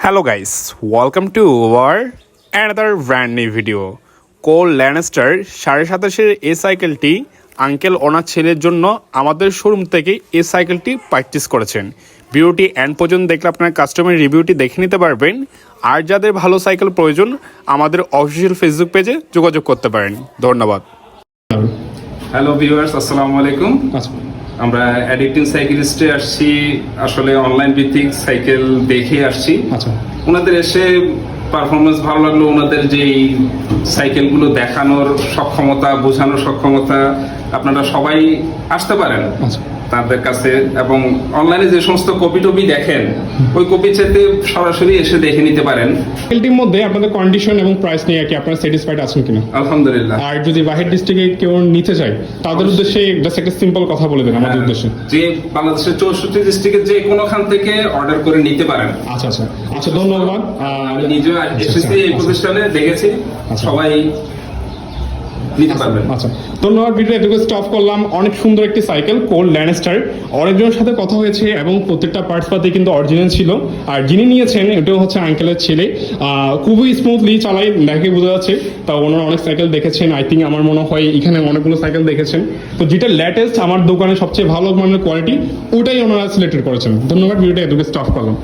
Hello guys, welcome to our another brand new video. কোল ল্যানেস্টার 27.5-এর এই সাইকেলটি uncle ওনার ছেলের জন্য আমাদের শোরুম থেকে এই সাইকেলটি পারচেজ করেছেন। ভিডিওটি এন্ড পর্যন্ত দেখলে আপনার কাস্টমার রিভিউটি দেখে নিতে পারবেন। আর যাদের ভালো সাইকেল প্রয়োজন আমাদের অফিসিয়াল ফেসবুক পেজে যোগাযোগ করতে পারেন। ধন্যবাদ। হ্যালো ভিউয়ার্স, আসসালামু আলাইকুম। আমরা এডিটিং সাইকেলিস্টে আসছি, আসলে অনলাইন ভিত্তিক সাইকেল দেখে আসছি। ওনাদের এসে পারফরমেন্স ভালো লাগলো, ওনাদের যে সাইকেলগুলো দেখানোর সক্ষমতা, বোঝানোর সক্ষমতা, আপনারা সবাই আসতে পারেন তাদের কাছে, এবং অনলাইনে যে সমস্ত কপি টপি দেখেন ওই কপি চাইতে সরাসরি এসে দেখে নিতে পারেন। সাইকেলটির মধ্যে আপনাদের কন্ডিশন এবং প্রাইস নিয়ে কি আপনারা স্যাটিসফাইড আছেন কিনা? আলহামদুলিল্লাহ। আর যদি বাহির ডিস্ট্রিক্টে কেউ নিতে চায় তাদের উদ্দেশ্যে জাস্ট একটা সিম্পল কথা বলে দেন আমাদের উদ্দেশ্যে। যে বাংলাদেশের 64 ডিস্ট্রিক্টের যে কোনোখান থেকে অর্ডার করে নিতে পারেন। আচ্ছা ধন্যবাদ। আমি নিজে এসেছি এই প্রতিষ্ঠানে, দেখেছি সবাই নিতে পারবেন। আচ্ছা ধন্যবাদ। ভিডিও এটুকু স্টপ করলাম। অনেক সুন্দর একটি সাইকেল কোল ল্যানেস্টার, অনেকজনের সাথে কথা হয়েছে এবং প্রত্যেকটা পার্টস পাতি কিন্তু অরিজিনাল ছিল। আর যিনি নিয়েছেন এটাও হচ্ছে আঙ্কেলের ছেলে, খুবই স্মুথলি চালাই, দেখে বোঝা যাচ্ছে। তা ওনারা অনেক সাইকেল দেখেছেন, আই থিঙ্ক আমার মনে হয় এখানে অনেকগুলো সাইকেল দেখেছেন। তো যেটা লেটেস্ট আমার দোকানে সবচেয়ে ভালো মানের কোয়ালিটি ওটাই ওনারা সিলেক্টেড করেছেন। ধন্যবাদ। ভিডিওটা এটুকু স্টপ করলাম।